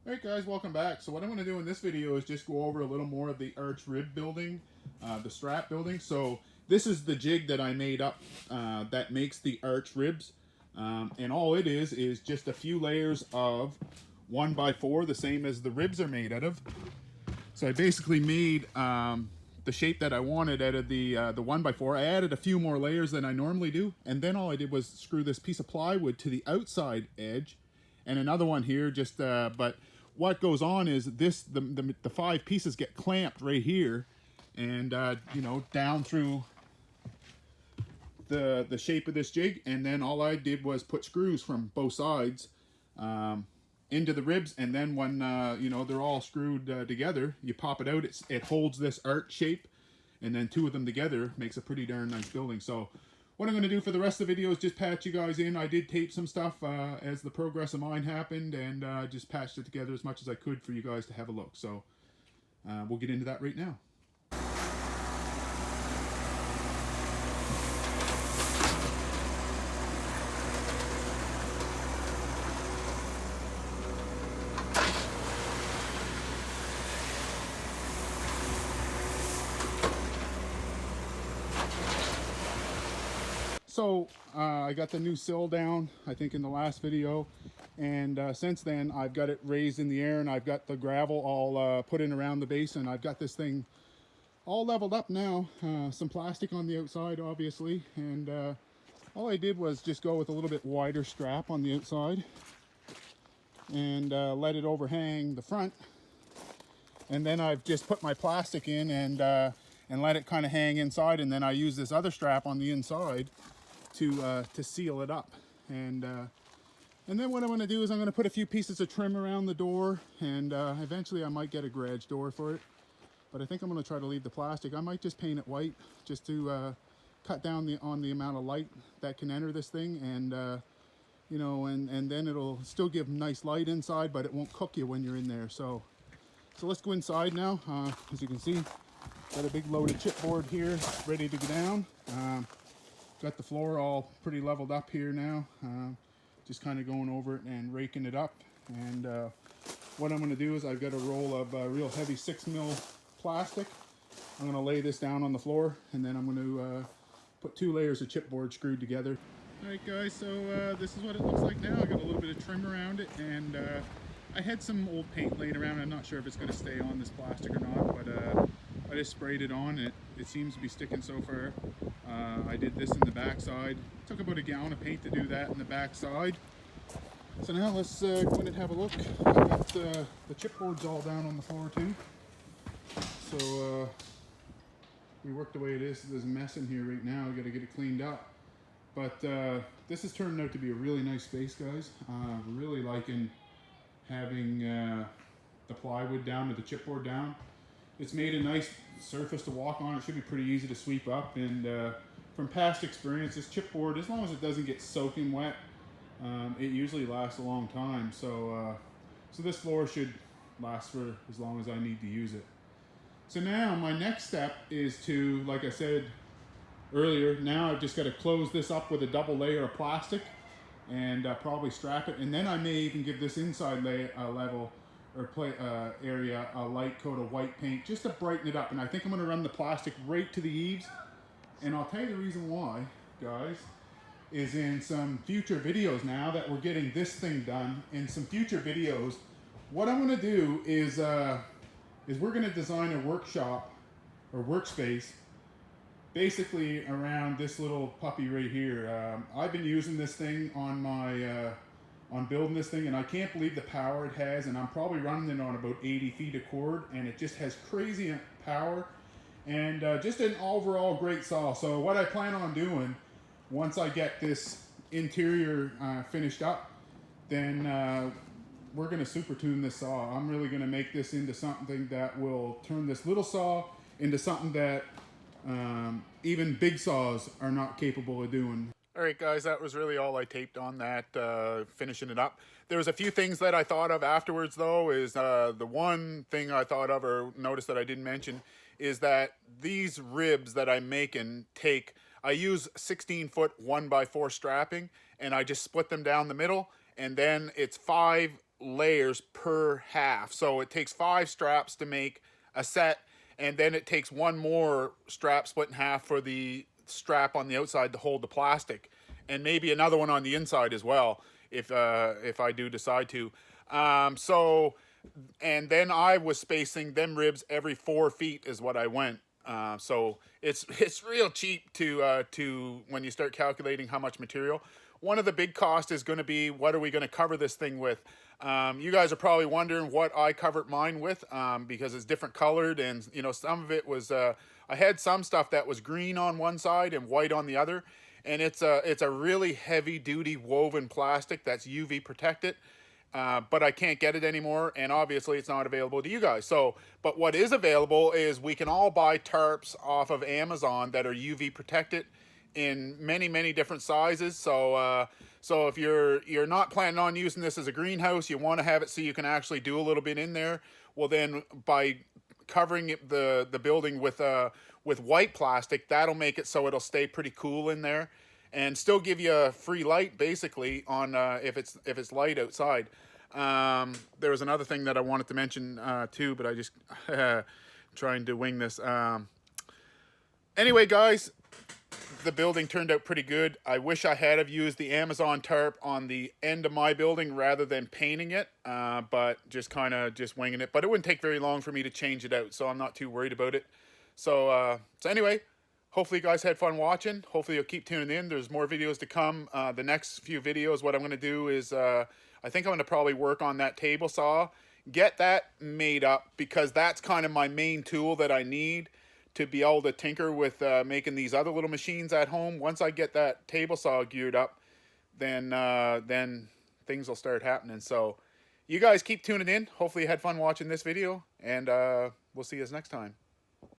Alright guys, welcome back. So what I'm going to do in this video is just go over a little more of the arch rib building, the strap building. So this is the jig that I made up that makes the arch ribs. And all it is just a few layers of 1x4, the same as the ribs are made out of. So I basically made the shape that I wanted out of the 1x4. I added a few more layers than I normally do. And then all I did was screw this piece of plywood to the outside edge and another one here, but what goes on is the 5 pieces get clamped right here and you know, down through the shape of this jig, and then all I did was put screws from both sides into the ribs, and then when you know, they're all screwed together, you pop it out, it holds this arch shape, and then 2 of them together makes a pretty darn nice building. So what I'm going to do for the rest of the video is just patch you guys in. I did tape some stuff as the progress of mine happened, and just patched it together as much as I could for you guys to have a look. So we'll get into that right now. So I got the new sill down, I think, in the last video, and since then I've got it raised in the air, and I've got the gravel all put in around the base, and I've got this thing all leveled up now. Some plastic on the outside, obviously, and all I did was just go with a little bit wider strap on the outside and let it overhang the front, and then I've just put my plastic in and let it kind of hang inside, and then I use this other strap on the inside to seal it up. And then what I'm going to do is I'm going to put a few pieces of trim around the door, and eventually I might get a garage door for it, but I think I'm going to try to leave the plastic. I might just paint it white just to cut down on the amount of light that can enter this thing, and you know, and then it'll still give nice light inside, but it won't cook you when you're in there. So let's go inside now. As you can see, got a big loaded chipboard here ready to go down. Got the floor all pretty leveled up here now. Just kind of going over it and raking it up. And what I'm going to do is I've got a roll of real heavy 6mm plastic. I'm going to lay this down on the floor, and then I'm going to put 2 layers of chipboard screwed together. Alright guys, so this is what it looks like now. I got a little bit of trim around it, and I had some old paint laying around. I'm not sure if it's going to stay on this plastic or not, but I just sprayed it on. It seems to be sticking so far. I did this in the back side. Took about a gallon of paint to do that in the back side. So now let's go in and have a look. I've got the chipboards all down on the floor too. So we work the way it is. There's a mess in here right now. We got to get it cleaned up. But this has turned out to be a really nice space, guys. Really liking having the plywood down to the chipboard down. It's made a nice surface to walk on. It should be pretty easy to sweep up, and from past experience, this chipboard, as long as it doesn't get soaking wet, it usually lasts a long time. So this floor should last for as long as I need to use it. So now my next step is to, like I said earlier, now I've just got to close this up with a double layer of plastic and probably strap it, and then I may even give this inside level or area a light coat of white paint just to brighten it up. And I think I'm going to run the plastic right to the eaves, and I'll tell you the reason why, guys, is in some future videos, now that we're getting this thing done, in some future videos, what I'm going to do is we're going to design a workshop or workspace basically around this little puppy right here. I've been using this thing on my on building this thing, and I can't believe the power it has, and I'm probably running it on about 80 feet of cord, and it just has crazy power, and just an overall great saw. So what I plan on doing once I get this interior finished up, then we're going to super tune this saw. I'm really going to make this into something that will turn this little saw into something that even big saws are not capable of doing. Alright guys, that was really all I taped on that, finishing it up. There was a few things that I thought of afterwards though. Is the one thing I thought of or noticed that I didn't mention is that these ribs that I'm making I use 16-foot 1x4 strapping, and I just split them down the middle, and then it's 5 layers per half. So it takes 5 straps to make a set, and then it takes one more strap split in half for the strap on the outside to hold the plastic, and maybe another one on the inside as well if I do decide to. So, and then I was spacing them ribs every 4 feet is what I went. So it's real cheap to when you start calculating how much material. One of the big costs is going to be, what are we going to cover this thing with? You guys are probably wondering what I covered mine with, because it's different colored, and you know, some of it was I had some stuff that was green on one side and white on the other, and it's a really heavy duty woven plastic that's UV protected. But I can't get it anymore, and obviously it's not available to you guys. So, but what is available is we can all buy tarps off of Amazon that are UV protected in many different sizes. So, so if you're not planning on using this as a greenhouse, you want to have it so you can actually do a little bit in there. Well, then by covering the building with white plastic, that'll make it so it'll stay pretty cool in there, and still give you a free light basically on if it's light outside. There was another thing that I wanted to mention too, but I just trying to wing this. Anyway, guys, the building turned out pretty good. I wish I had have used the Amazon tarp on the end of my building rather than painting it, but just kind of just winging it. But it wouldn't take very long for me to change it out, so I'm not too worried about it. So anyway, hopefully you guys had fun watching. Hopefully you'll keep tuning in. There's more videos to come. The next few videos, what I'm going to do is I think I'm going to probably work on that table saw, get that made up, because that's kind of my main tool that I need to be able to tinker with making these other little machines at home. Once I get that table saw geared up, then things will start happening. So you guys keep tuning in. Hopefully you had fun watching this video, and we'll see you next time.